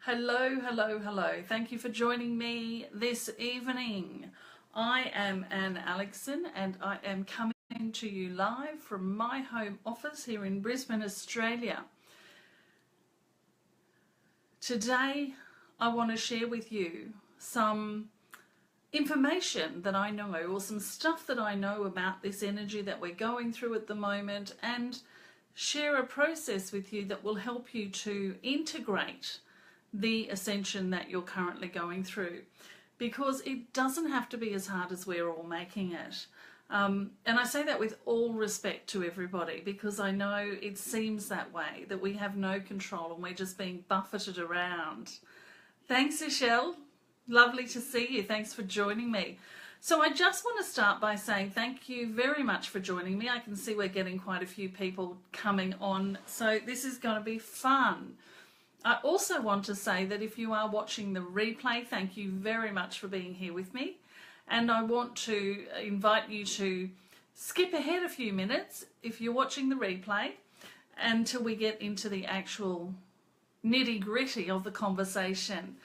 Hello, hello, hello. Thank you for joining me this evening. I am Anne Alexson and I am coming to you live from my home office here in Brisbane, Australia. Today, I want to share with you some information that I know or some stuff that I know about this energy that we're going through at the moment and share a process with you that will help you to integrate the ascension that you're currently going through, because it doesn't have to be as hard as we're all making it. And I say that with all respect to everybody, because I know it seems that way, that we have no control and we're just being buffeted around. Thanks, Michelle. Lovely to see you. Thanks for joining me. So I just want to start by saying thank you very much for joining me. I can see we're getting quite a few people coming on, so this is going to be fun. I also want to say that if you are watching the replay, thank you very much for being here with me. And I want to invite you to skip ahead a few minutes if you're watching the replay until we get into the actual nitty-gritty of the conversation.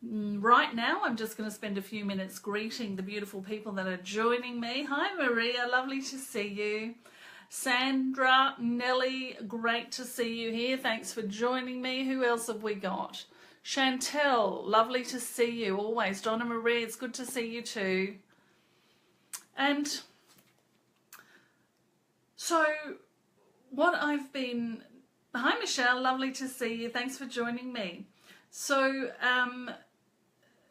Right now, I'm just going to spend a few minutes greeting the beautiful people that are joining me. Hi, Maria. Lovely to see you. Sandra, Nelly, great to see you here. Thanks for joining me. Who else have we got? Chantel, lovely to see you always. Donna Marie, it's good to see you too. And so what I've been... Hi, Michelle, lovely to see you. Thanks for joining me. So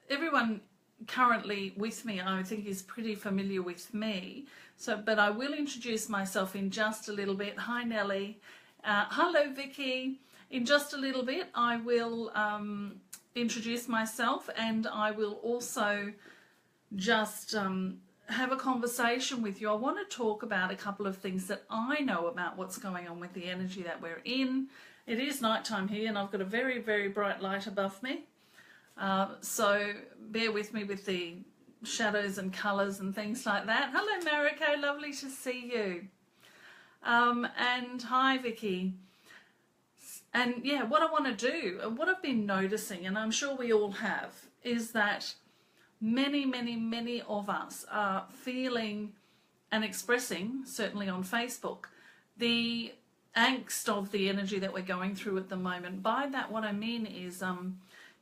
everyone currently with me, I think, is pretty familiar with me. So, but I will introduce myself in just a little bit. Hi, Nellie. Hello, Vicky. In just a little bit, I will introduce myself, and I will also just have a conversation with you. I want to talk about a couple of things that I know about what's going on with the energy that we're in. It is nighttime here, and I've got a very, very bright light above me. So bear with me with the shadows and colours and things like that. Hello, Mariko, lovely to see you. And hi, Vicky. And yeah, what I want to do, and what I've been noticing, and I'm sure we all have, is that many of us are feeling and expressing, certainly on Facebook, the angst of the energy that we're going through at the moment. By that, what I mean is,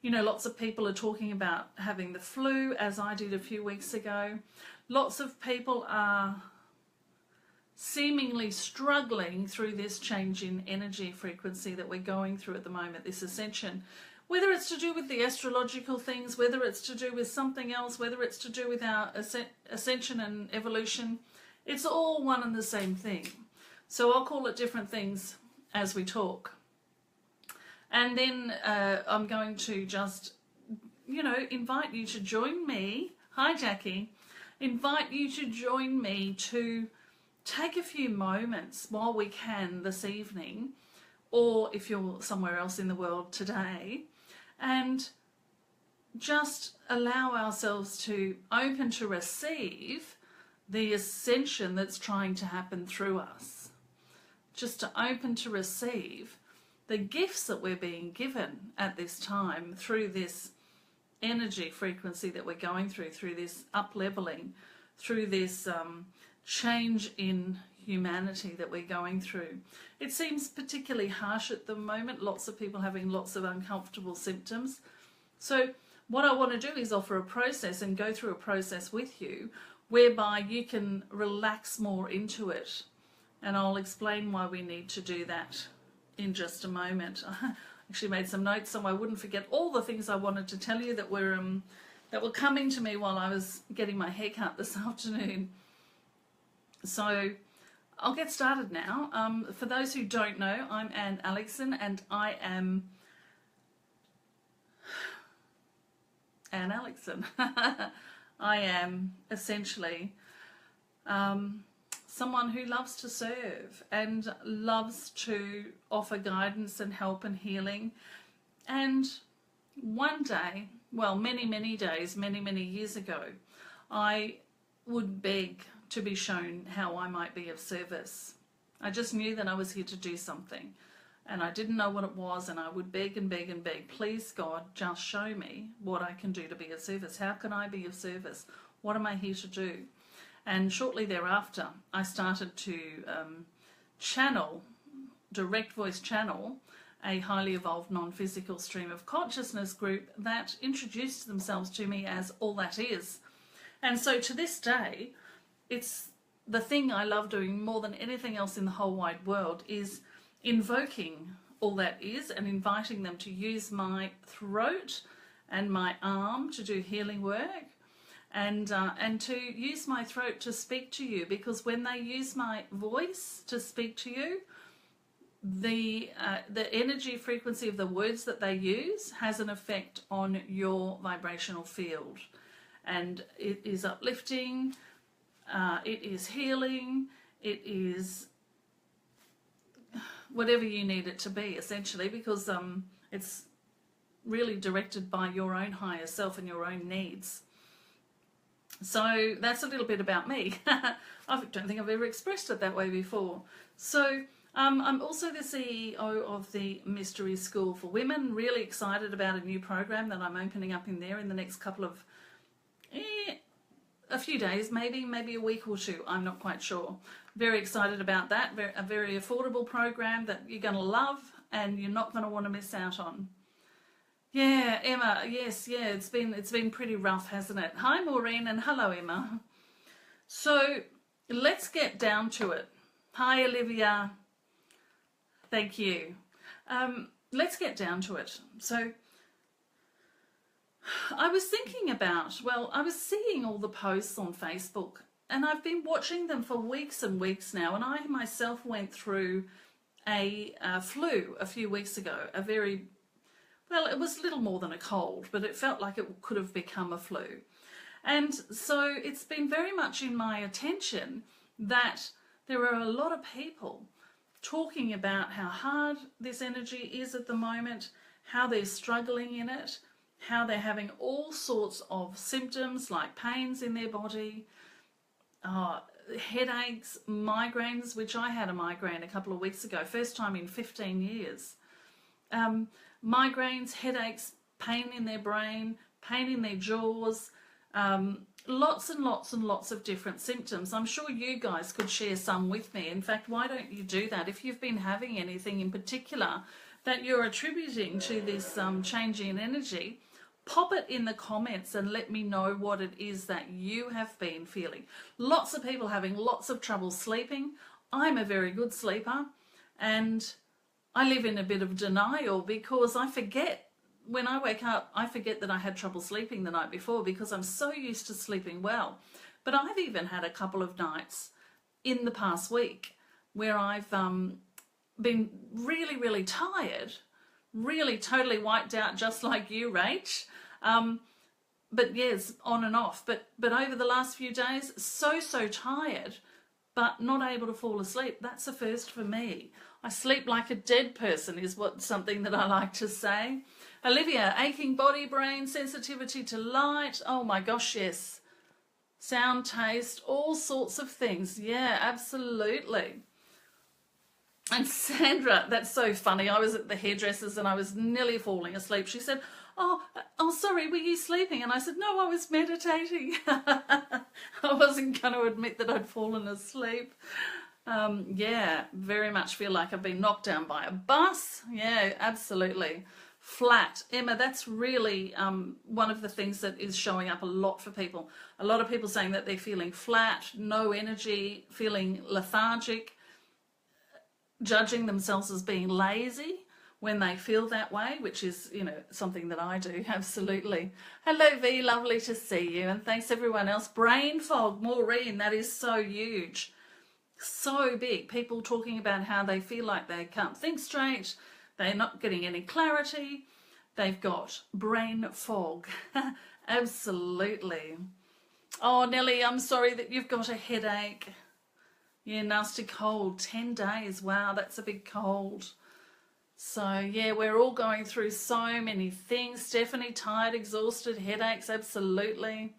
you know, lots of people are talking about having the flu, as I did a few weeks ago. Lots of people are seemingly struggling through this change in energy frequency that we're going through at the moment, this ascension. Whether it's to do with the astrological things, whether it's to do with something else, whether it's to do with our ascension and evolution, it's all one and the same thing. So I'll call it different things as we talk. And then I'm going to just, you know, invite you to join me. Hi, Jackie. Invite you to join me to take a few moments while we can this evening, or if you're somewhere else in the world today, and just allow ourselves to open to receive the ascension that's trying to happen through us. Just to open to receive the gifts that we're being given at this time through this energy frequency that we're going through this up-leveling, through this change in humanity that we're going through. It seems particularly harsh at the moment, lots of people having lots of uncomfortable symptoms. So what I want to do is offer a process and go through a process with you whereby you can relax more into it. And I'll explain why we need to do that in just a moment. I actually made some notes so I wouldn't forget all the things I wanted to tell you that were coming to me while I was getting my hair cut this afternoon. So I'll get started now. For those who don't know, I'm Anne Alexson and I am Anne Alexson. I am essentially someone who loves to serve and loves to offer guidance and help and healing. And one day, well, many days, many years ago, I would beg to be shown how I might be of service. I just knew that I was here to do something. and I didn't know what it was, and I would beg and beg and beg, please God, just show me what I can do to be of service. How can I be of service? What am I here to do? And shortly thereafter, I started to direct voice channel, a highly evolved non-physical stream of consciousness group that introduced themselves to me as All That Is. And so to this day, it's the thing I love doing more than anything else in the whole wide world, is invoking All That Is and inviting them to use my throat and my arm to do healing work, and to use my throat to speak to you, because when they use my voice to speak to you, the energy frequency of the words that they use has an effect on your vibrational field, and it is uplifting, it is healing, it is whatever you need it to be, essentially, because it's really directed by your own higher self and your own needs. So that's a little bit about me. I don't think I've ever expressed it that way before. So I'm also the CEO of the Mystery School for Women. Really excited about a new program that I'm opening up in there in the next couple of, a few days, maybe a week or two. I'm not quite sure. Very excited about that. A very affordable program that you're going to love and you're not going to want to miss out on. Yeah, Emma, yes, yeah, it's been pretty rough, hasn't it? Hi, Maureen, and hello, Emma. So let's get down to it. Hi, Olivia. Thank you. Let's get down to it. So I was thinking about, I was seeing all the posts on Facebook, and I've been watching them for weeks and weeks now, and I myself went through a flu a few weeks ago, it was little more than a cold, but it felt like it could have become a flu. And so it's been very much in my attention that there are a lot of people talking about how hard this energy is at the moment, how they're struggling in it, how they're having all sorts of symptoms like pains in their body, headaches, migraines, which I had a migraine a couple of weeks ago, first time in 15 years. Migraines, headaches, pain in their brain, pain in their jaws, lots and lots and lots of different symptoms. I'm sure you guys could share some with me. In fact, why don't you do that? If you've been having anything in particular that you're attributing to this change in energy, pop it in the comments and let me know what it is that you have been feeling. Lots of people having lots of trouble sleeping. I'm a very good sleeper, and I live in a bit of denial because I forget, when I wake up, I forget that I had trouble sleeping the night before because I'm so used to sleeping well. But I've even had a couple of nights in the past week where I've been really, really tired, really totally wiped out, just like you, Rach. But yes, on and off. But over the last few days, so tired, but not able to fall asleep. That's a first for me. I sleep like a dead person is something that I like to say. Olivia, aching body, brain, sensitivity to light. Oh my gosh, yes. Sound, taste, all sorts of things. Yeah, absolutely. And Sandra, that's so funny. I was at the hairdresser's and I was nearly falling asleep. She said, oh, sorry, were you sleeping? And I said, no, I was meditating. I wasn't going to admit that I'd fallen asleep. Yeah, very much feel like I've been knocked down by a bus. Yeah, absolutely. Flat. Emma, that's really one of the things that is showing up a lot for people. A lot of people saying that they're feeling flat, no energy, feeling lethargic, judging themselves as being lazy when they feel that way, which is, something that I do, absolutely. Hello, V, lovely to see you, and thanks everyone else. Brain fog, Maureen, that is so huge. So big. People talking about how they feel like they can't think straight, they're not getting any clarity, they've got brain fog. Absolutely. Oh, Nellie, I'm sorry that you've got a headache. Yeah, nasty cold, 10 days. Wow, that's a big cold. So, yeah, we're all going through so many things. Stephanie, tired, exhausted, headaches, absolutely.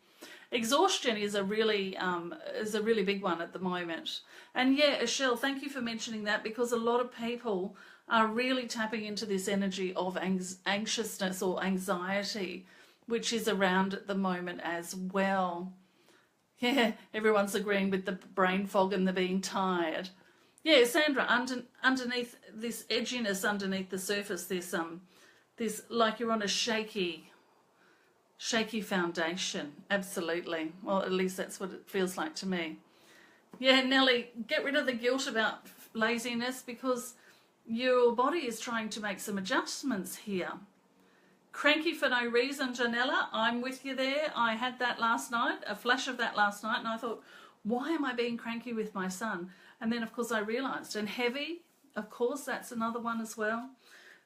Exhaustion is a really big one at the moment. And yeah, Michelle, thank you for mentioning that, because a lot of people are really tapping into this energy of anxiousness or anxiety, which is around at the moment as well. Yeah, everyone's agreeing with the brain fog and the being tired. Yeah, Sandra, underneath this edginess, underneath the surface, this like you're on a shaky foundation. Absolutely. Well, at least that's what it feels like to me. Yeah, Nellie, get rid of the guilt about laziness, because your body is trying to make some adjustments here. Cranky for no reason, Janella, I'm with you there. I had that last night, a flash of that last night, and I thought, why am I being cranky with my son? And then, of course, I realised. And heavy, of course, that's another one as well.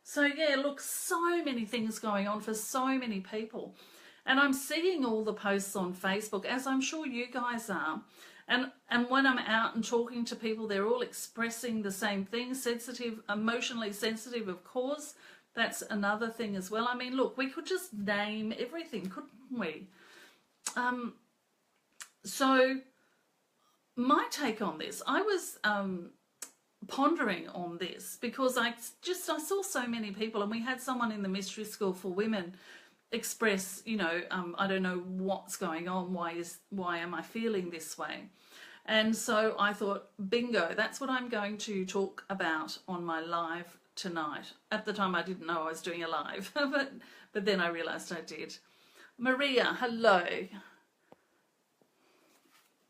So, yeah, look, so many things going on for so many people. And I'm seeing all the posts on Facebook, as I'm sure you guys are. And when I'm out and talking to people, they're all expressing the same thing. Sensitive, emotionally sensitive, of course. That's another thing as well. I mean, look, we could just name everything, couldn't we? So my take on this, I was pondering on this because I saw so many people, and we had someone in the Mystery School for Women express, you know, I don't know what's going on. Why am I feeling this way? And so I thought, bingo, that's what I'm going to talk about on my live tonight. At the time I didn't know I was doing a live, but then I realized I did. Maria, hello.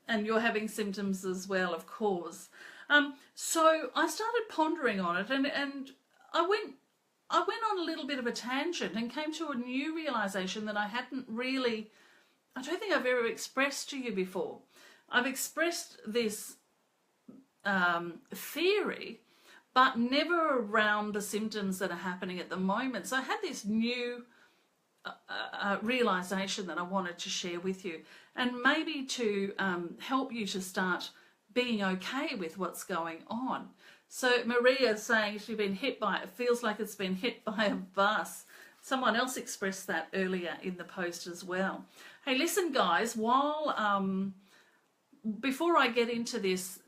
And you're having symptoms as well, of course. So I started pondering on it, and I went on a little bit of a tangent and came to a new realization that I don't think I've ever expressed to you before. I've expressed this theory, but never around the symptoms that are happening at the moment. So I had this new realization that I wanted to share with you, and maybe to help you to start being okay with what's going on. So Maria's saying she's been hit by it. Feels like it's been hit by a bus. Someone else expressed that earlier in the post as well. Hey, listen, guys, before I get into this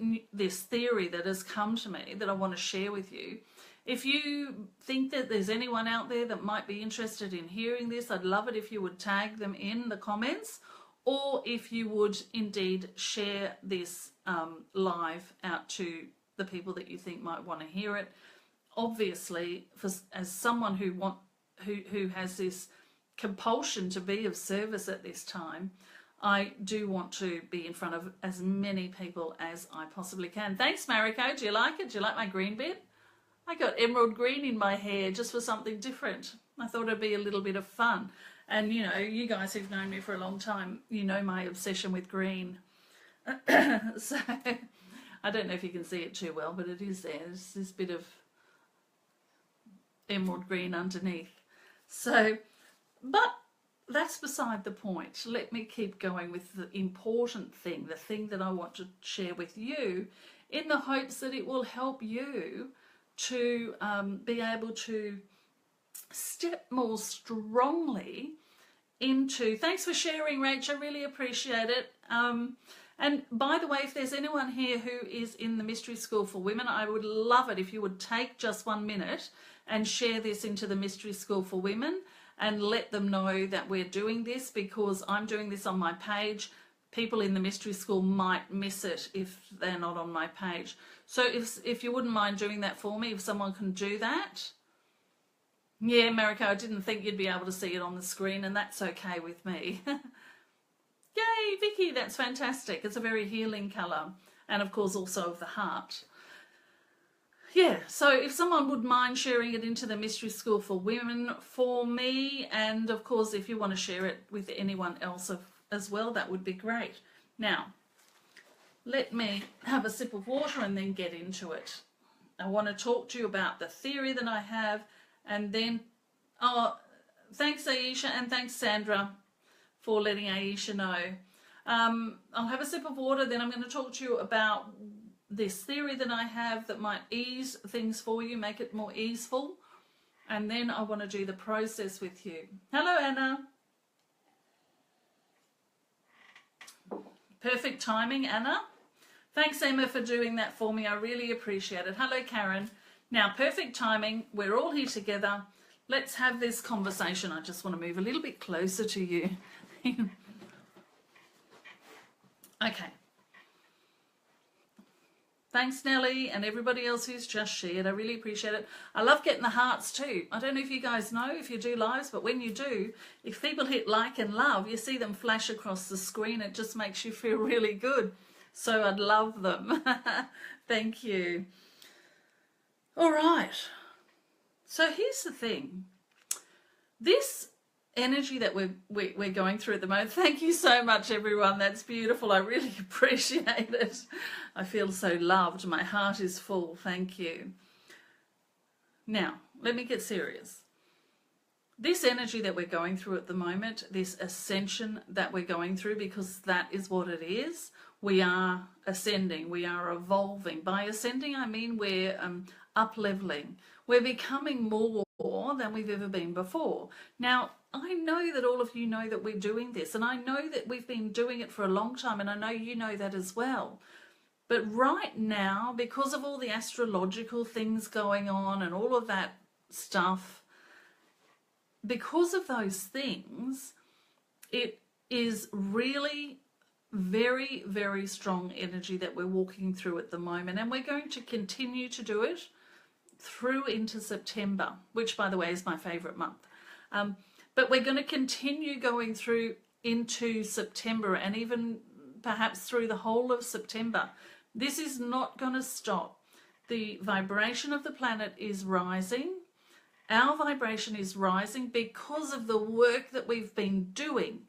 theory that has come to me that I want to share with you, if you think that there's anyone out there that might be interested in hearing this, I'd love it if you would tag them in the comments, or if you would indeed share this live out to the people that you think might want to hear it. Obviously, as someone who has this compulsion to be of service at this time, I do want to be in front of as many people as I possibly can. Thanks, Mariko. Do you like it? Do you like my green bit? I got emerald green in my hair just for something different. I thought it'd be a little bit of fun. And, you know, you guys who've known me for a long time, you know my obsession with green. So I don't know if you can see it too well, but it is there. There's this bit of emerald green underneath. So, but that's beside the point. Let me keep going with the important thing, the thing that I want to share with you, in the hopes that it will help you to be able to step more strongly into... Thanks for sharing, Rach. I really appreciate it. And by the way, if there's anyone here who is in the Mystery School for Women, I would love it if you would take just 1 minute and share this into the Mystery School for Women and let them know that we're doing this, because I'm doing this on my page. People in the Mystery School might miss it if they're not on my page. So if you wouldn't mind doing that for me, if someone can do that. Yeah, Mariko, I didn't think you'd be able to see it on the screen, and that's okay with me. Yay, Vicky, that's fantastic. It's a very healing colour, and of course also of the heart. Yeah, so if someone would mind sharing it into the Mystery School for Women for me, and of course if you want to share it with anyone else as well, that would be great. Now, let me have a sip of water and then get into it. I want to talk to you about the theory that I have, and then, thanks Aisha, and thanks Sandra for letting Aisha know. I'll have a sip of water, then I'm going to talk to you about this theory that I have that might ease things for you, make it more easeful, and then I want to do the process with you. Hello, Anna. Perfect timing, Anna. Thanks, Emma, for doing that for me. I really appreciate it. Hello, Karen. Now, perfect timing. We're all here together. Let's have this conversation. I just want to move a little bit closer to you. Okay. Thanks, Nellie, and everybody else who's just shared. I really appreciate it. I love getting the hearts too. I don't know if you guys know if you do lives, but when you do, if people hit like and love, you see them flash across the screen. It just makes you feel really good. So I'd love them. Thank you. All right. So here's the thing. This energy that we're going through at the moment. Thank you so much, everyone. That's beautiful. I really appreciate it. I feel so loved. My heart is full. Thank you. Now, let me get serious. This energy that we're going through at the moment, this ascension that we're going through, because that is what it is. We are ascending. We are evolving. By ascending, I mean we're up-leveling. We're becoming more than we've ever been before. Now, I know that all of you know that we're doing this, and I know that we've been doing it for a long time, and I know you know that as well. But right now, because of all the astrological things going on and all of that stuff, because of those things, it is really very, very strong energy that we're walking through at the moment, and we're going to continue to do it through into September, which, by the way, is my favourite month. But we're going to continue going through into September and even perhaps through the whole of September. This is not going to stop. The vibration of the planet is rising. Our vibration is rising because of the work that we've been doing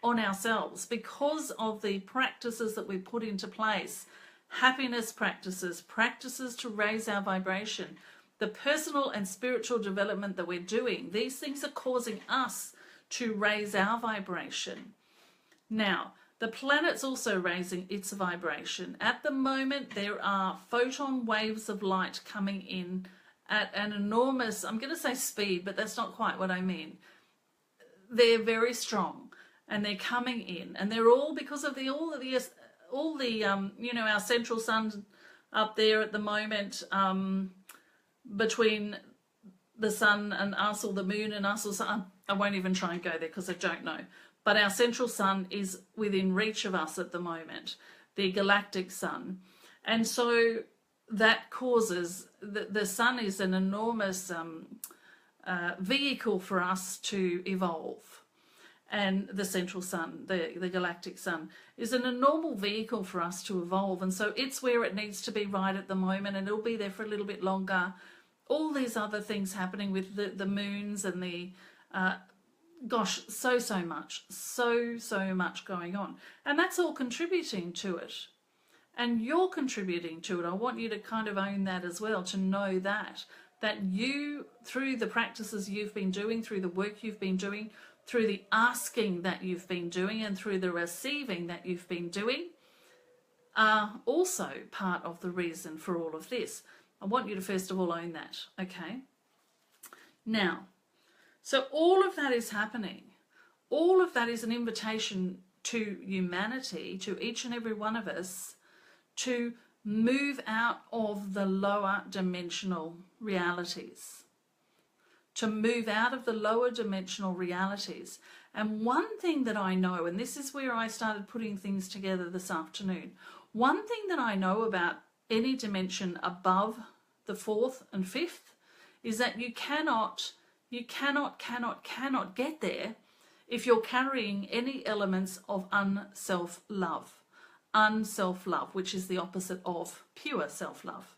on ourselves, because of the practices that we put into place, happiness practices, practices to raise our vibration, the personal and spiritual development that we're doing. These things are causing us to raise our vibration. Now, the planet's also raising its vibration. At the moment, there are photon waves of light coming in at an enormous, I'm going to say speed, but that's not quite what I mean. They're very strong, and they're coming in, and they're all because of all the you know, our central sun up there at the moment, between the sun and us, or the moon and us, or sun. I won't even try and go there because I don't know. But our central sun is within reach of us at the moment, the galactic sun. And so that causes, the sun is an enormous vehicle for us to evolve. And the central sun, the galactic sun, is an enormous vehicle for us to evolve. And so it's where it needs to be right at the moment, and it'll be there for a little bit longer. All these other things happening with the moons and the, gosh, so much going on. And that's all contributing to it. And you're contributing to it. I want you to kind of own that as well, to know that you, through the practices you've been doing, through the work you've been doing, through the asking that you've been doing, and through the receiving that you've been doing, are also part of the reason for all of this. I want you to first of all own that, okay? Now, so all of that is happening. All of that is an invitation to humanity, to each and every one of us, to move out of the lower dimensional realities. To move out of the lower dimensional realities. And one thing that I know, and this is where I started putting things together this afternoon, one thing that I know about any dimension above the fourth and fifth is that you cannot get there if you're carrying any elements of unself-love. Unself-love, which is the opposite of pure self-love.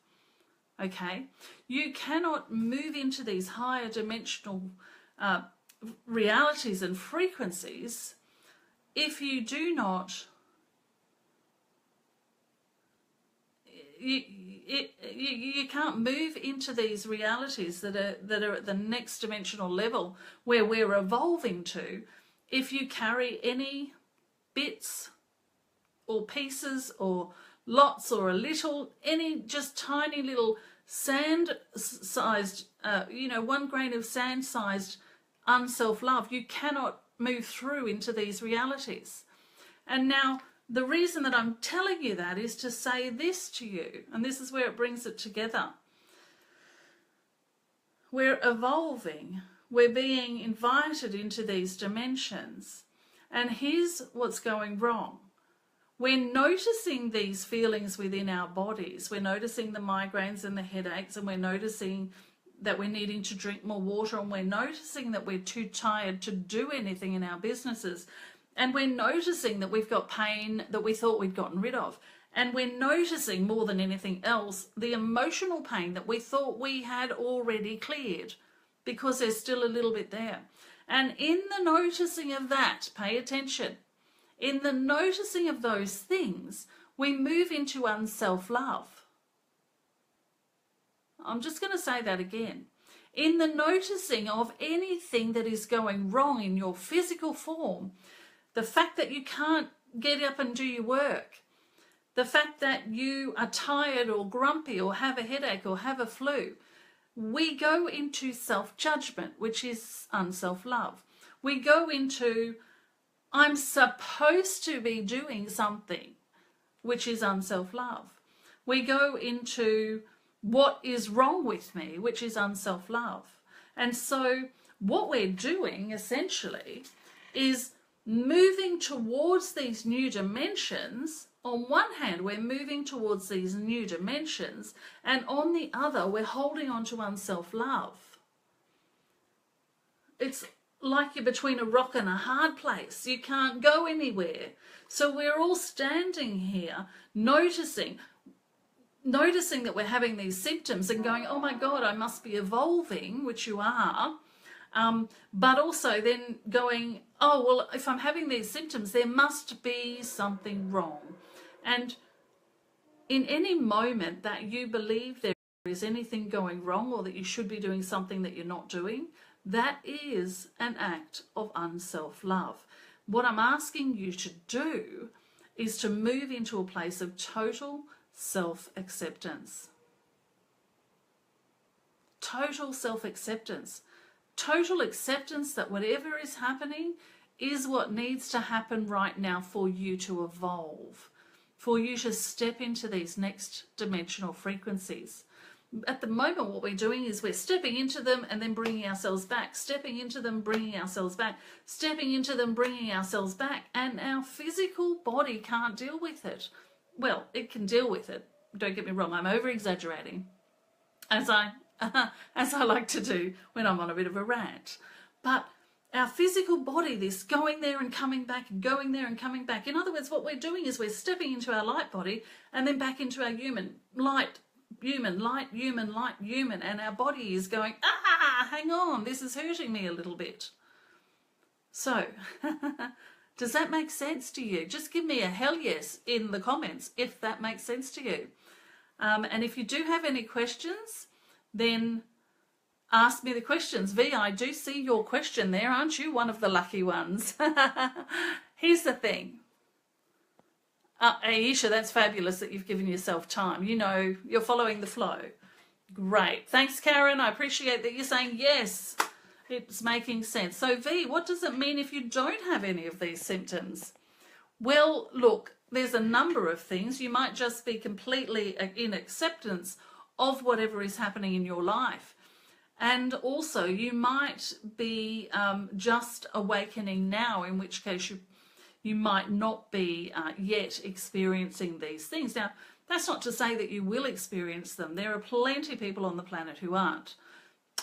Okay? You cannot move into these higher dimensional realities and frequencies if you do not you can't move into these realities that are at the next dimensional level where we're evolving to if you carry any bits or pieces or lots or a little, any just tiny little sand-sized, 1 grain of sand-sized unself-love. You cannot move through into these realities. And now, the reason that I'm telling you that is to say this to you, and this is where it brings it together. we're evolving, we're being invited into these dimensions. And here's what's going wrong. We're noticing these feelings within our bodies. We're noticing the migraines and the headaches, and we're noticing that we're needing to drink more water, and we're noticing that we're too tired to do anything in our businesses. And we're noticing that we've got pain that we thought we'd gotten rid of. And we're noticing more than anything else the emotional pain that we thought we had already cleared, because there's still a little bit there. And in the noticing of that, pay attention, in the noticing of those things, we move into unself-love. I'm just going to say that again. In the noticing of anything that is going wrong in your physical form, the fact that you can't get up and do your work, the fact that you are tired or grumpy or have a headache or have a flu, we go into self-judgment, which is unself-love. We go into, I'm supposed to be doing something, which is unself-love. We go into, what is wrong with me, which is unself-love. And so what we're doing essentially is moving towards these new dimensions. On one hand, we're moving towards these new dimensions, and on the other, we're holding on to unself-love. It's like you're between a rock and a hard place. You can't go anywhere. So we're all standing here noticing that we're having these symptoms and going, oh my God, I must be evolving, which you are. But also then going, oh, well, if I'm having these symptoms, there must be something wrong. And in any moment that you believe there is anything going wrong, or that you should be doing something that you're not doing, that is an act of unself-love. What I'm asking you to do is to move into a place of total self-acceptance. Total self-acceptance. Total acceptance that whatever is happening is what needs to happen right now for you to evolve, for you to step into these next dimensional frequencies. At the moment, what we're doing is we're stepping into them and then bringing ourselves back, stepping into them, bringing ourselves back, stepping into them, bringing ourselves back, and our physical body can't deal with it. Well, it can deal with it. Don't get me wrong, I'm over-exaggerating, as I like to do when I'm on a bit of a rant. But our physical body, this going there and coming back, and going there and coming back. In other words, what we're doing is we're stepping into our light body and then back into our light human, and our body is going, hang on, this is hurting me a little bit. So, does that make sense to you? Just give me a hell yes in the comments if that makes sense to you. And if you do have any questions, then ask me the questions. V, I do see your question there. Aren't you one of the lucky ones? Here's the thing. Aisha, that's fabulous that you've given yourself time. You know, you're following the flow. Great. Thanks, Karen. I appreciate that you're saying yes. It's making sense. So, V, what does it mean if you don't have any of these symptoms? Well, look, there's a number of things. You might just be completely in acceptance of whatever is happening in your life. And also, you might be just awakening now, in which case you might not be yet experiencing these things. Now, that's not to say that you will experience them. There are plenty of people on the planet who aren't.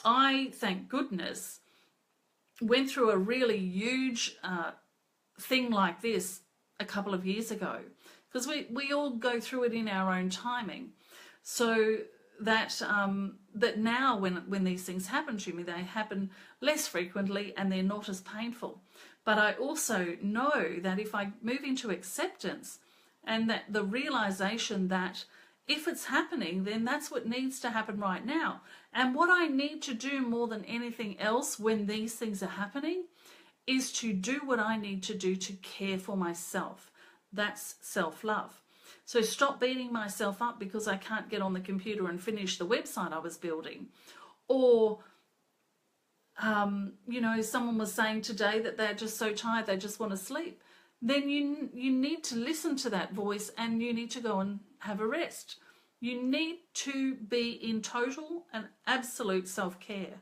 I, thank goodness, went through a really huge thing like this a couple of years ago, because we all go through it in our own timing. So that that now when these things happen to me, they happen less frequently and they're not as painful. But I also know that if I move into acceptance and that the realization that if it's happening, then that's what needs to happen right now. And what I need to do more than anything else when these things are happening is to do what I need to do to care for myself. That's self-love. So stop beating myself up because I can't get on the computer and finish the website I was building. Or, you know, someone was saying today that they're just so tired, they just want to sleep. Then you need to listen to that voice and you need to go and have a rest. You need to be in total and absolute self-care,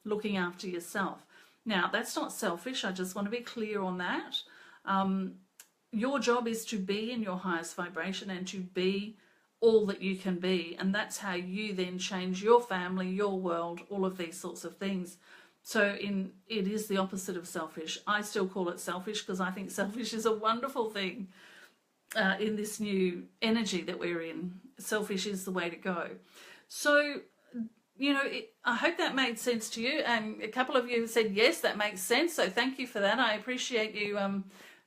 looking after yourself. Now, that's not selfish. I just want to be clear on that. Your job is to be in your highest vibration and to be all that you can be. And that's how you then change your family, your world, all of these sorts of things. So it is the opposite of selfish. I still call it selfish because I think selfish is a wonderful thing in this new energy that we're in. Selfish is the way to go. So, you know, I hope that made sense to you. And a couple of you said, yes, that makes sense. So thank you for that. I appreciate you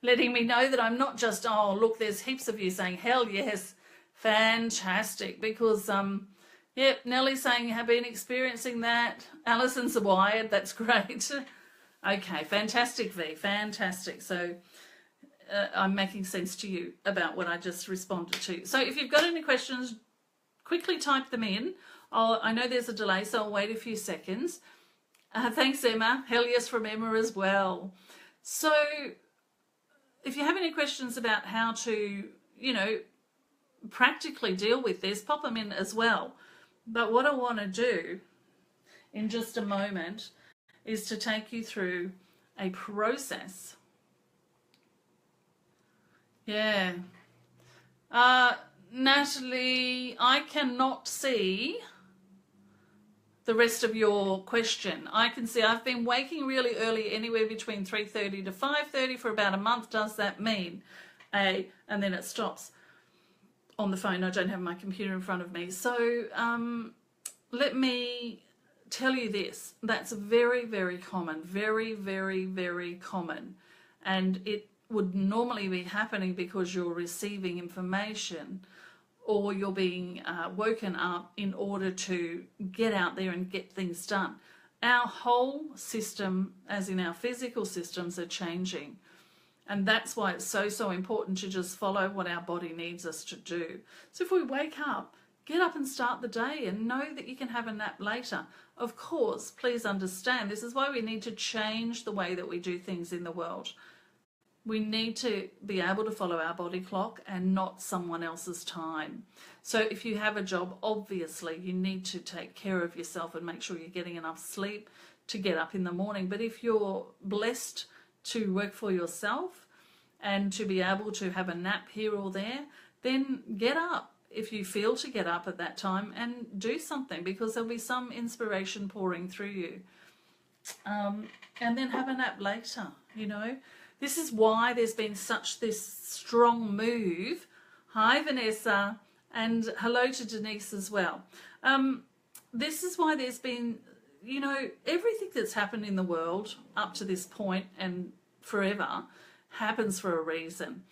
letting me know that I'm not just, oh, look, there's heaps of you saying, hell yes, fantastic. Because, yep, Nellie's saying, have been experiencing that. Alison's wired, that's great. Okay, fantastic, V, fantastic. So I'm making sense to you about what I just responded to. So if you've got any questions, quickly type them in. I know there's a delay, so I'll wait a few seconds. Thanks, Emma. Hell yes from Emma as well. So if you have any questions about how to, you know, practically deal with this, pop them in as well. But what I want to do in just a moment is to take you through a process. Yeah. Natalie, I cannot see the rest of your question. I can see I've been waking really early, anywhere between 3:30 to 5:30 for about a month. Does that mean and then it stops on the phone? I don't have my computer in front of me. So let me tell you this. That's very, very common. Very, very, very common. And it would normally be happening because you're receiving information or you're being woken up in order to get out there and get things done. Our whole system, as in our physical systems, are changing. And that's why it's so, so important to just follow what our body needs us to do. So if we wake up, get up and start the day and know that you can have a nap later. Of course, please understand, this is why we need to change the way that we do things in the world. We need to be able to follow our body clock and not someone else's time. So if you have a job, obviously you need to take care of yourself and make sure you're getting enough sleep to get up in the morning. But if you're blessed to work for yourself and to be able to have a nap here or there, then get up if you feel to get up at that time and do something, because there'll be some inspiration pouring through you. And then have a nap later, you know. This is why there's been such this strong move. Hi, Vanessa, and hello to Denise as well. This is why there's been, you know, everything that's happened in the world up to this point and forever happens for a reason.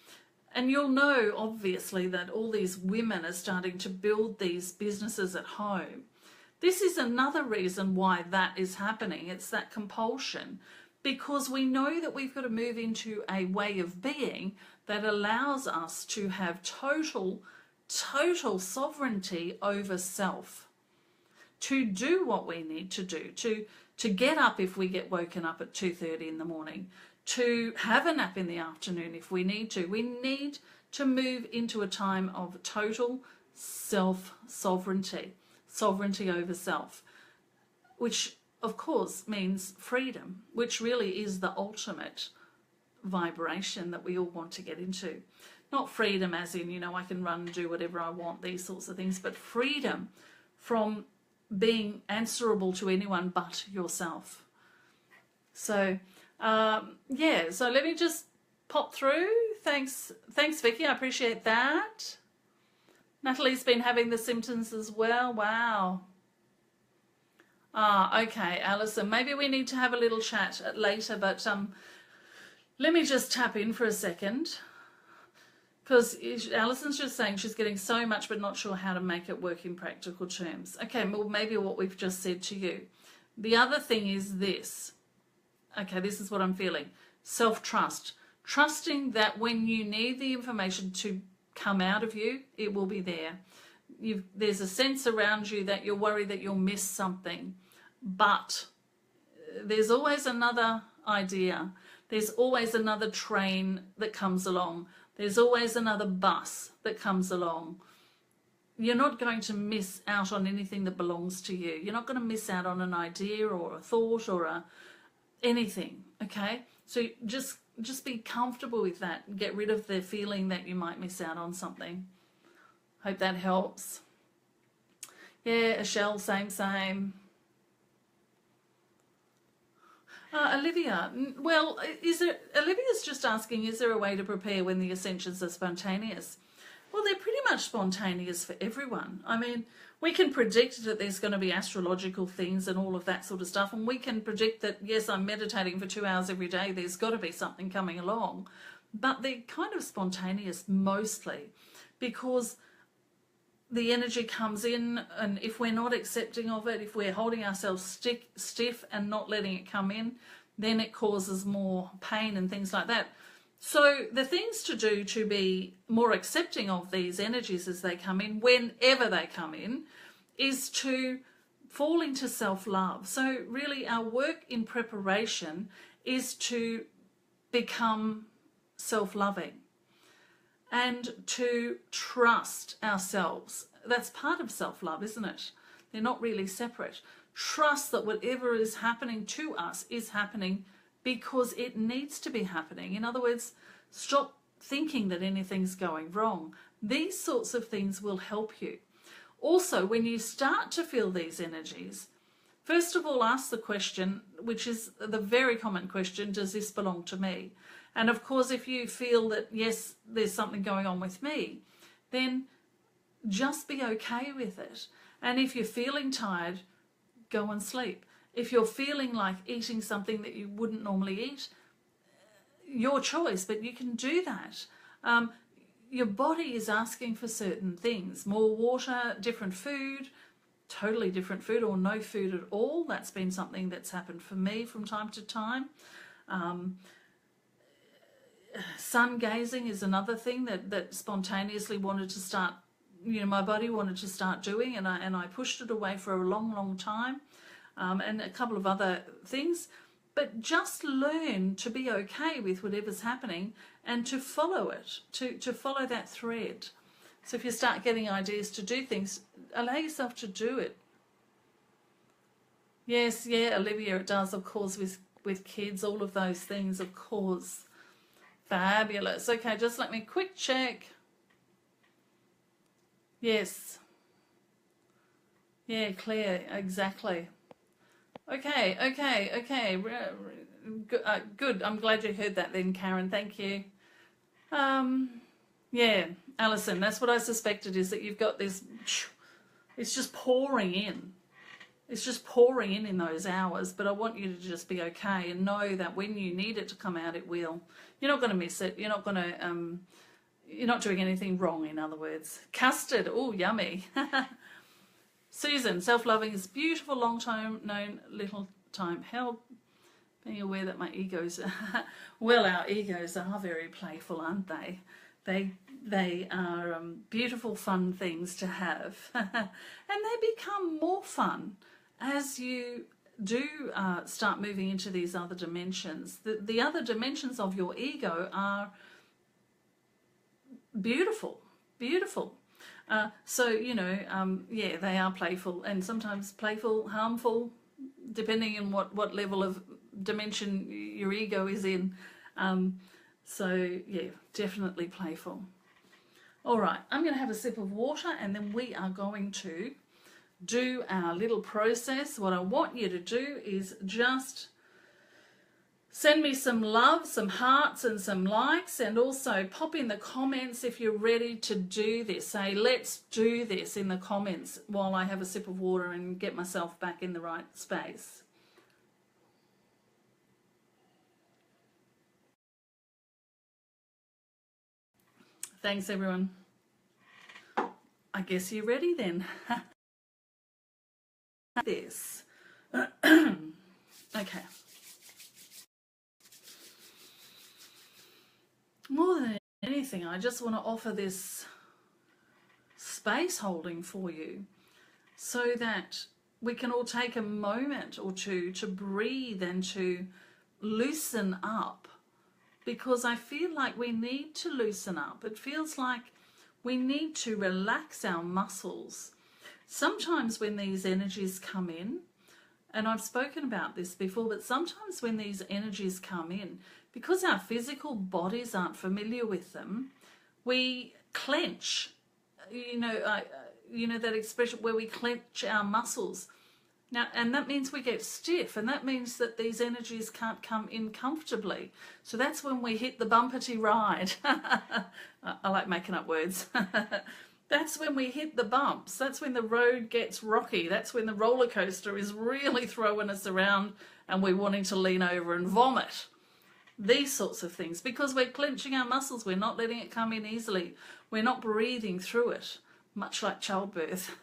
And you'll know, obviously, that all these women are starting to build these businesses at home. This is another reason why that is happening. It's that compulsion. Because we know that we've got to move into a way of being that allows us to have total sovereignty over self. To do what we need to do, to get up if we get woken up at 2:30 in the morning, to have a nap in the afternoon if we need to. We need to move into a time of total self-sovereignty, sovereignty over self, which of course means freedom, which really is the ultimate vibration that we all want to get into. Not freedom as in, you know, I can run and do whatever I want, these sorts of things, but freedom from being answerable to anyone but yourself. So, yeah, so let me just pop through. Thanks, Vicky, I appreciate that. Natalie's been having the symptoms as well. Wow. Okay, Alison, maybe we need to have a little chat later, but let me just tap in for a second, because Alison's just saying she's getting so much but not sure how to make it work in practical terms. Okay, well, maybe what we've just said to you. The other thing is this. Okay, this is what I'm feeling. Self-trust. Trusting that when you need the information to come out of you, it will be there. There's a sense around you that you're worried that you'll miss something. But there's always another idea. There's always another train that comes along. There's always another bus that comes along. you're not going to miss out on anything that belongs to you. You're not going to miss out on an idea or a thought or anything, okay? So just be comfortable with that. Get rid of the feeling that you might miss out on something. Hope that helps. Yeah, Michelle, same. Olivia, well, Olivia's just asking, is there a way to prepare when the ascensions are spontaneous? Well, they're pretty much spontaneous for everyone. I mean, we can predict that there's going to be astrological things and all of that sort of stuff, and we can predict that, yes, I'm meditating for 2 hours every day, there's got to be something coming along. But they're kind of spontaneous mostly, because the energy comes in, and if we're not accepting of it, if we're holding ourselves stiff and not letting it come in, then it causes more pain and things like that. So the things to do to be more accepting of these energies as they come in, whenever they come in, is to fall into self-love. So really our work in preparation is to become self-loving and to trust ourselves. That's part of self-love, isn't it? They're not really separate. Trust that whatever is happening to us is happening because it needs to be happening. In other words, stop thinking that anything's going wrong. These sorts of things will help you. Also, when you start to feel these energies, first of all, ask the question, which is the very common question, does this belong to me? And of course, if you feel that, yes, there's something going on with me, then just be okay with it. And if you're feeling tired, go and sleep. If you're feeling like eating something that you wouldn't normally eat, your choice, but you can do that. Your body is asking for certain things, more water, different food, totally different food, or no food at all. That's been something that's happened for me from time to time. Sun gazing is another thing that spontaneously wanted to start, my body wanted to start doing, and I pushed it away for a long time, and a couple of other things. But just learn to be okay with whatever's happening and to follow it, to follow that thread. So if you start getting ideas to do things, allow yourself to do it. Yes, yeah, Olivia, it does, of course, with kids, all of those things, of course. Fabulous. Okay, just let me quick check. Yes. Yeah, Claire, exactly. Okay. Good. I'm glad you heard that then, Karen. Thank you. Yeah, Alison, that's what I suspected, is that you've got this, it's just pouring in. It's just pouring in those hours, but I want you to just be okay and know that when you need it to come out, it will. You're not going to miss it. You're not going to, you're not doing anything wrong, in other words. Custard, oh, yummy. Susan, self-loving is beautiful, long-time known, little-time help. Being aware that my egos, well, our egos are very playful, aren't they? They are beautiful, fun things to have. And they become more fun as you do start moving into these other dimensions. The other dimensions of your ego are beautiful. So, yeah, they are playful, and sometimes playful, harmful, depending on what level of dimension your ego is in. So, yeah, definitely playful. All right, I'm going to have a sip of water, and then we are going to do our little process. What I want you to do is just send me some love, some hearts and some likes, and also pop in the comments if you're ready to do this. Say, let's do this in the comments while I have a sip of water and get myself back in the right space. Thanks, everyone. I guess you're ready then. This. Okay. More than anything, I just want to offer this space holding for you so that we can all take a moment or two to breathe and to loosen up, because I feel like we need to loosen up. It feels like We need to relax our muscles. Sometimes when these energies come in, and I've spoken about this before, but sometimes when these energies come in, because our physical bodies aren't familiar with them, we clench. You know that expression where we clench our muscles. Now, and that means we get stiff, and that means that these energies can't come in comfortably. So that's when we hit the bumpety ride. I like making up words. That's when we hit the bumps. That's when the road gets rocky. That's when the roller coaster is really throwing us around and we're wanting to lean over and vomit. These sorts of things. Because we're clenching our muscles. We're not letting it come in easily. We're not breathing through it, much like childbirth.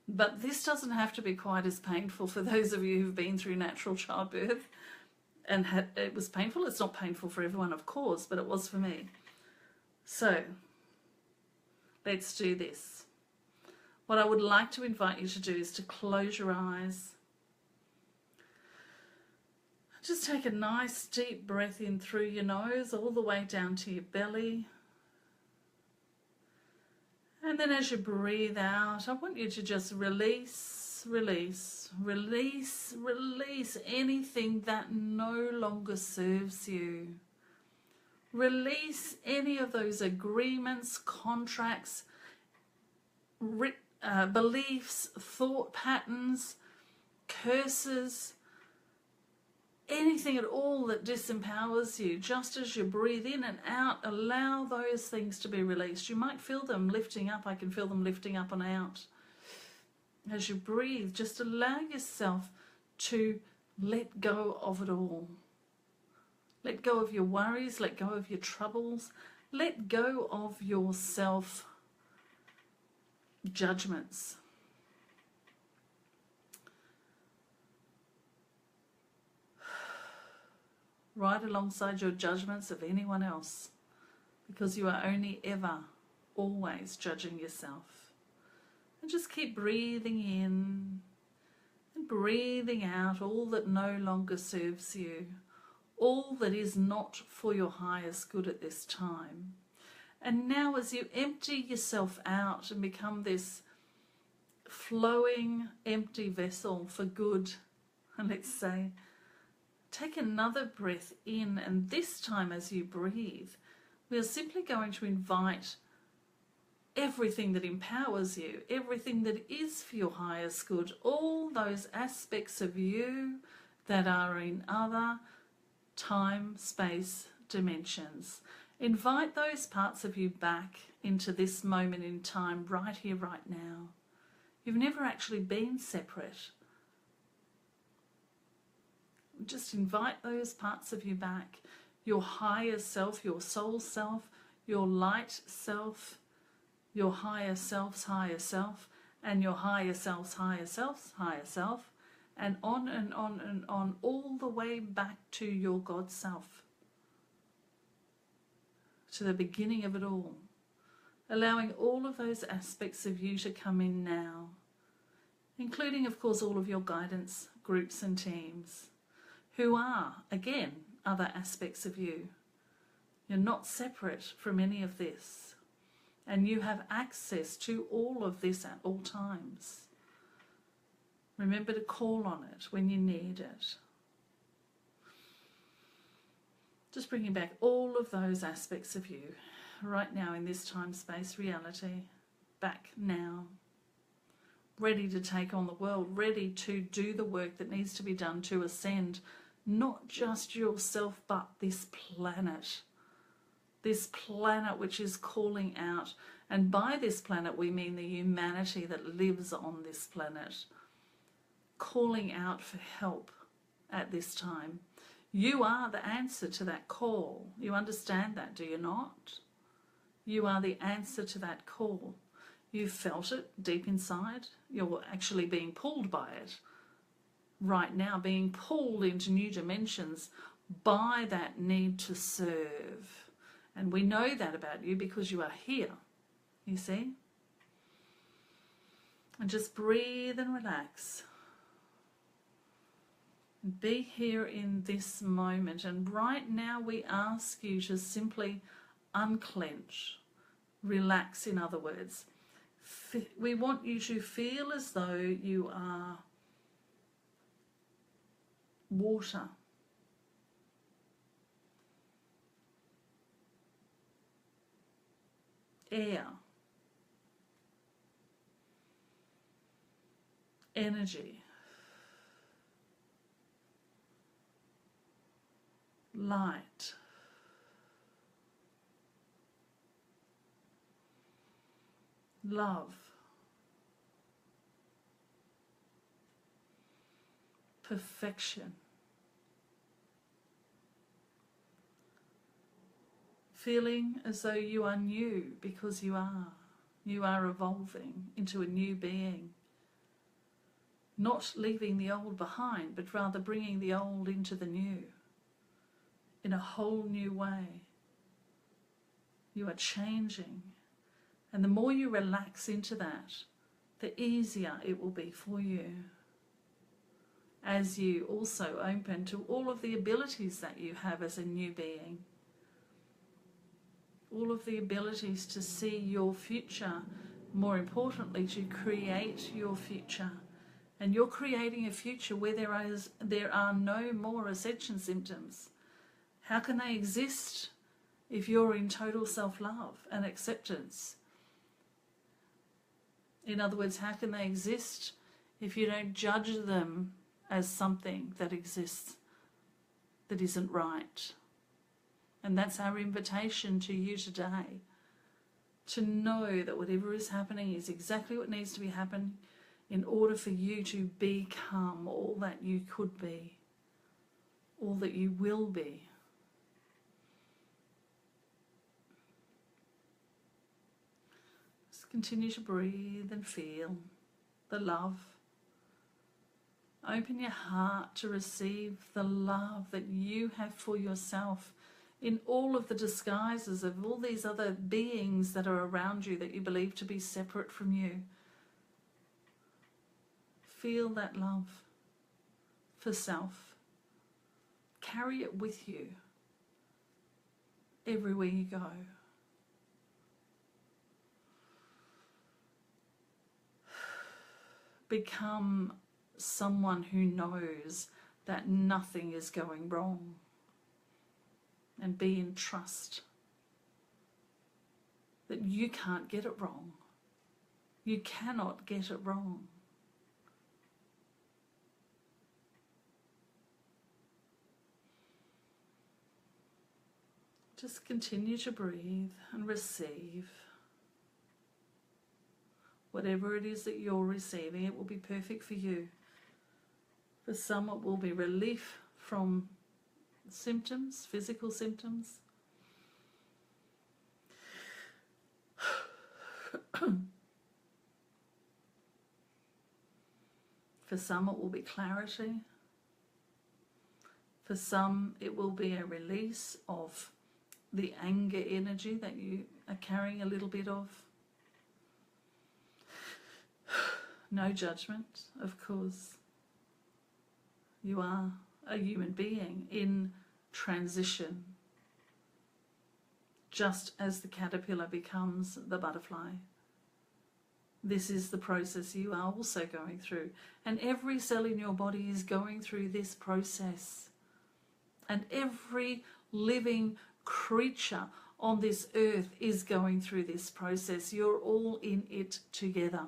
But this doesn't have to be quite as painful for those of you who've been through natural childbirth and it was painful. It's not painful for everyone, of course, but it was for me. So let's do this. What I would like to invite you to do is to close your eyes. Just take a nice deep breath in through your nose all the way down to your belly. And then as you breathe out, I want you to just release anything that no longer serves you. Release any of those agreements, contracts, beliefs, thought patterns, curses, anything at all that disempowers you. Just as you breathe in and out, allow those things to be released. You might feel them lifting up. I can feel them lifting up and out. As you breathe, just allow yourself to let go of it all. Let go of your worries, let go of your troubles, let go of your self-judgments. Right alongside your judgments of anyone else, because you are only ever, always judging yourself. And just keep breathing in and breathing out all that no longer serves you, all that is not for your highest good at this time. And now as you empty yourself out and become this flowing, empty vessel for good, and let's say, take another breath in, and this time as you breathe, we are simply going to invite everything that empowers you, everything that is for your highest good, all those aspects of you that are in other time, space, dimensions. Invite those parts of you back into this moment in time, right here, right now. You've never actually been separate. Just invite those parts of you back, your higher self, your soul self, your light self, your higher self's higher self, and your higher self's higher self's higher self, and on and on and on, all the way back to your God self, to the beginning of it all, allowing all of those aspects of you to come in now, including, of course, all of your guidance groups and teams, who are, again, other aspects of you. You're not separate from any of this, and you have access to all of this at all times. Remember to call on it when you need it. Just bringing back all of those aspects of you right now in this time, space, reality, back now. Ready to take on the world, ready to do the work that needs to be done to ascend not just yourself, but this planet which is calling out. And by this planet we mean the humanity that lives on this planet, calling out for help at this time. You are the answer to that call. You understand that, do you not? You are the answer to that call. You felt it deep inside. You're actually being pulled by it right now, being pulled into new dimensions by that need to serve. And we know that about you because you are here, you see? And just breathe and relax. Be here in this moment. And right now we ask you to simply unclench, Relax, in other words. We want you to feel as though you are water. Air. Energy. Light. Love. Perfection. Feeling as though you are new, because you are. You are evolving into a new being. Not leaving the old behind, but rather bringing the old into the new. In a whole new way. You are changing. And the more you relax into that, the easier it will be for you. As you also open to all of the abilities that you have as a new being. All of the abilities to see your future, more importantly, to create your future. And you're creating a future where there are no more ascension symptoms. How can they exist if you're in total self-love and acceptance? In other words, how can they exist if you don't judge them as something that exists that isn't right? And that's our invitation to you today, to know that whatever is happening is exactly what needs to be happening in order for you to become all that you could be, all that you will be. Just continue to breathe and feel the love. Open your heart to receive the love that you have for yourself in all of the disguises of all these other beings that are around you that you believe to be separate from you. Feel that love for self. Carry it with you everywhere you go. Become someone who knows that nothing is going wrong. And be in trust that you can't get it wrong. You cannot get it wrong. Just continue to breathe and receive. Whatever it is that you're receiving, it will be perfect for you. For some, it will be relief from symptoms, physical symptoms. For some, it will be clarity. For some, it will be a release of the anger energy that you are carrying a little bit of. No judgment, of course. You are a human being in transition, just as the caterpillar becomes the butterfly. This is the process you are also going through, and every cell in your body is going through this process, and every living creature on this earth is going through this process. You're all in it together.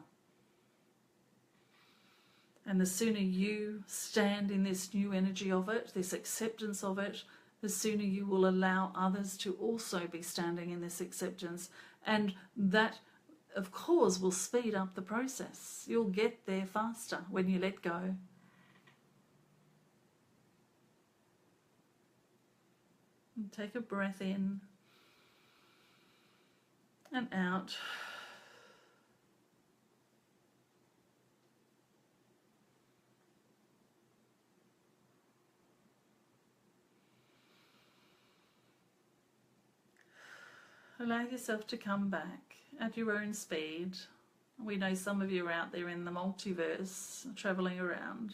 And the sooner you stand in this new energy of it, this acceptance of it, the sooner you will allow others to also be standing in this acceptance. And that, of course, will speed up the process. You'll get there faster when you let go. And take a breath in and out. Allow yourself to come back at your own speed. We know some of you are out there in the multiverse, travelling around.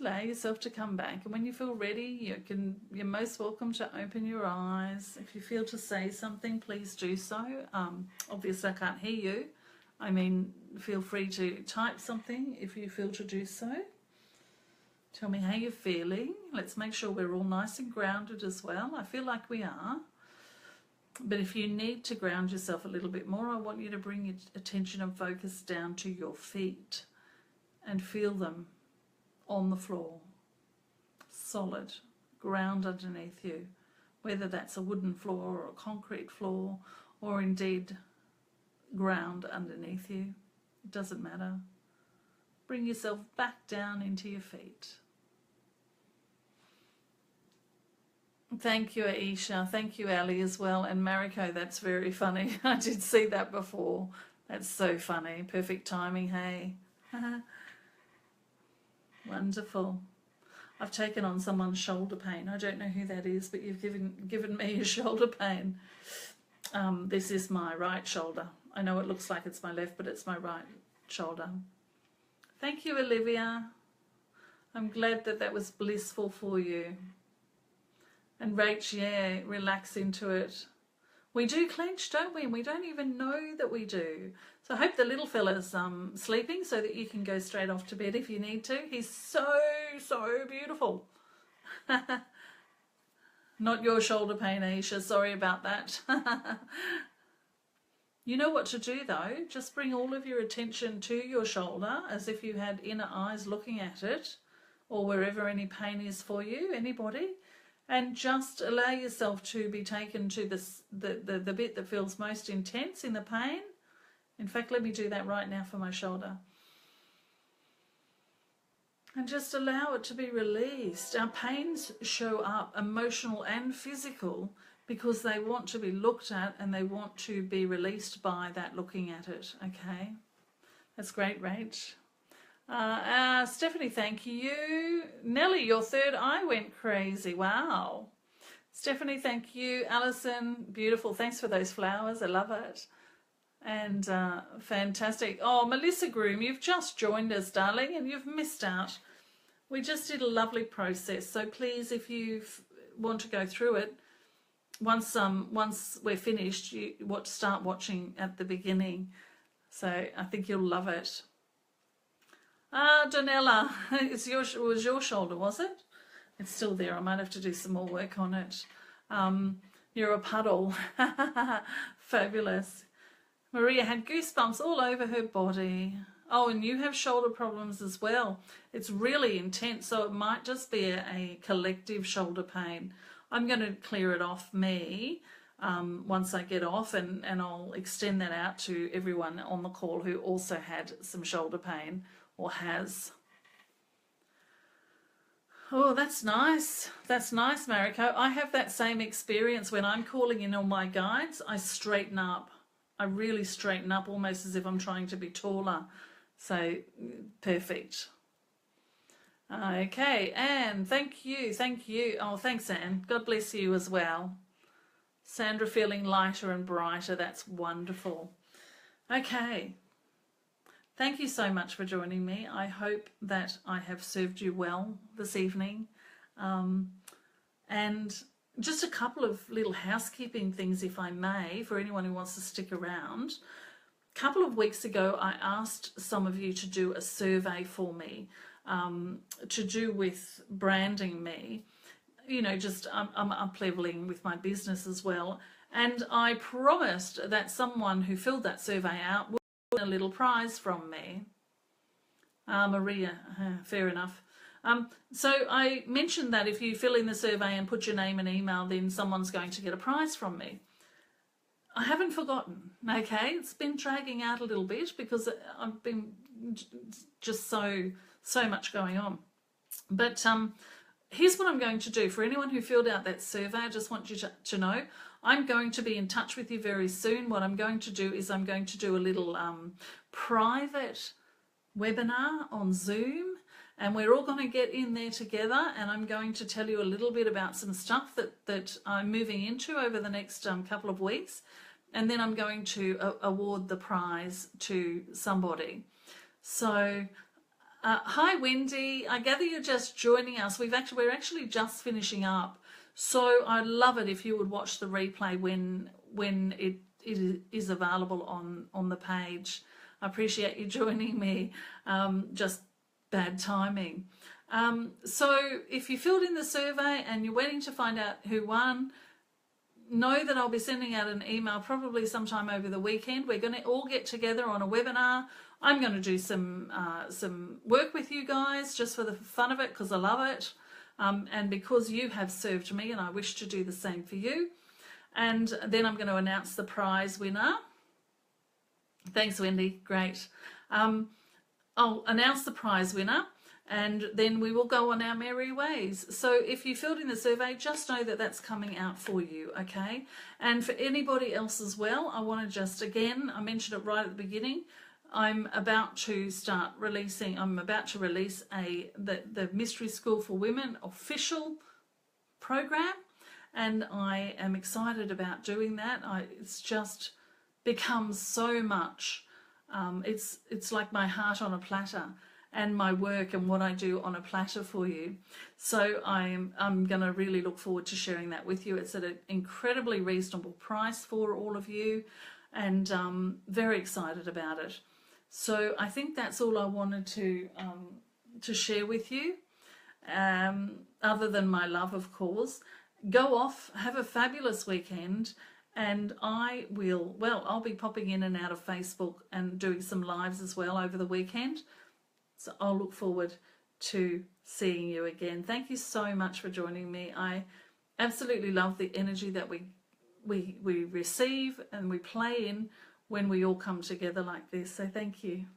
allow yourself to come back. And when you feel ready, you're most welcome to open your eyes. If you feel to say something, please do so. Obviously, I can't hear you. I mean, feel free to type something if you feel to do so. Tell me how you're feeling. Let's make sure we're all nice and grounded as well. I feel like we are. But if you need to ground yourself a little bit more, I want you to bring your attention and focus down to your feet and feel them on the floor, solid, ground underneath you, whether that's a wooden floor or a concrete floor or indeed ground underneath you. It doesn't matter. Bring yourself back down into your feet. Thank you, Aisha. Thank you, Ali, as well. And Mariko, that's very funny. I did see that before. That's so funny. Perfect timing, hey? Wonderful. I've taken on someone's shoulder pain. I don't know who that is, but you've given me a shoulder pain. This is my right shoulder. I know it looks like it's my left, but it's my right shoulder. Thank you, Olivia. I'm glad that was blissful for you. And Rach, yeah, relax into it. We do clench, don't we? And we don't even know that we do. So I hope the little fella's sleeping so that you can go straight off to bed if you need to. He's so, so beautiful. Not your shoulder pain, Aisha. Sorry about that. You know what to do, though. Just bring all of your attention to your shoulder as if you had inner eyes looking at it, or wherever any pain is for you, anybody. And just allow yourself to be taken to the bit that feels most intense in the pain. In fact, let me do that right now for my shoulder. And just allow it to be released. Our pains show up, emotional and physical, because they want to be looked at and they want to be released by that looking at it, okay? That's great, Rach. Stephanie, thank you. Nellie, your third eye went crazy. Wow. Stephanie, thank you. Alison, beautiful. Thanks for those flowers. I love it. And fantastic. Oh, Melissa Groom, you've just joined us, darling, and you've missed out. We just did a lovely process. So please, if you want to go through it, once we're finished, you start watching at the beginning. So I think you'll love it. Donella, it was your shoulder, was it? It's still there. I might have to do some more work on it. You're a puddle. Fabulous. Maria had goosebumps all over her body. Oh, and you have shoulder problems as well. It's really intense, so it might just be a collective shoulder pain. I'm going to clear it off me once I get off, and I'll extend that out to everyone on the call who also had some shoulder pain or has. Oh, that's nice. That's nice, Mariko. I have that same experience when I'm calling in all my guides. I straighten up. I really straighten up, almost as if I'm trying to be taller. So, perfect. Okay, Anne, thank you. Oh, thanks, Anne. God bless you as well. Sandra feeling lighter and brighter. That's wonderful. Okay. Thank you so much for joining me. I hope that I have served you well this evening. And just a couple of little housekeeping things, if I may, for anyone who wants to stick around. A couple of weeks ago, I asked some of you to do a survey for me to do with branding me. You know, just I'm up-leveling with my business as well. And I promised that someone who filled that survey out would win a little prize from me. Maria, fair enough. So I mentioned that if you fill in the survey and put your name and email, then someone's going to get a prize from me. I haven't forgotten, okay? It's been dragging out a little bit because I've been just so much going on. But here's what I'm going to do. For anyone who filled out that survey, I just want you to know, I'm going to be in touch with you very soon. What I'm going to do is I'm going to do a little private webinar on Zoom, and we're all going to get in there together, and I'm going to tell you a little bit about some stuff that I'm moving into over the next couple of weeks, and then I'm going to award the prize to somebody. So Hi Wendy, I gather you're just joining us. We're actually just finishing up, so I'd love it if you would watch the replay when it is available on the page. I appreciate you joining me. Just bad timing. So if you filled in the survey and you're waiting to find out who won, know that I'll be sending out an email probably sometime over the weekend. We're going to all get together on a webinar. I'm going to do some work with you guys just for the fun of it, because I love it, and because you have served me and I wish to do the same for you. And then I'm going to announce the prize winner. Thanks, Wendy. Great. I'll announce the prize winner, and then we will go on our merry ways. So if you filled in the survey, just know that that's coming out for you, okay? And for anybody else as well, I want to just, again, I mentioned it right at the beginning, I'm about to release the Mystery School for Women official program, and I am excited about doing that. It's just become so much. It's like my heart on a platter, and my work and what I do on a platter for you. So I'm going to really look forward to sharing that with you. It's at an incredibly reasonable price for all of you, and very excited about it. So I think that's all I wanted to share with you, other than my love, of course. Go off, have a fabulous weekend, and I'll be popping in and out of Facebook and doing some lives as well over the weekend. So I'll look forward to seeing you again. Thank you so much for joining me. I absolutely love the energy that we receive and we play in when we all come together like this. So thank you.